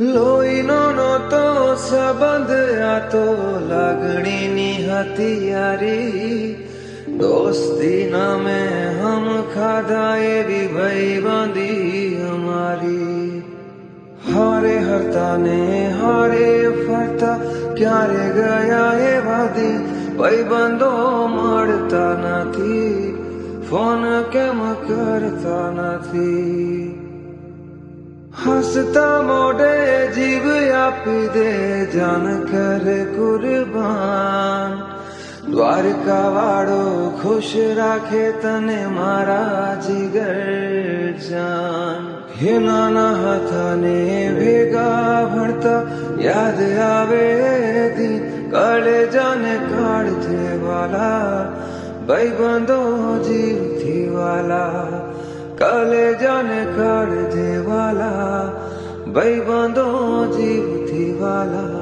લોહીનો નહોતો સંબંધ આ તો લાગણીની હતી યારી, દોસ્તી નામે હમ ખાધા એવી ભાઈબંધી અમારી. હારે હરતા ને હારે ફરતા ક્યારે ગયા એવા દી, ભાઈબંધો મળતા નથી, ફોન કેમ કરતા નથી. હસતા મોઢે જીવ આપી દે જાન કરે કુરબાન, દ્વારકા વાળો ખુશ રાખે તને મારા જીગર જાન. હે નાના હતા ને ભેગા ભણતા યાદ આવે દી, કળેજાને કાઢજે વાલા, ભાઈબંધો જીવથી વાલા, કલેજાને કાઢજે વાલા, ભાઈબંધો જીવથી વાલા.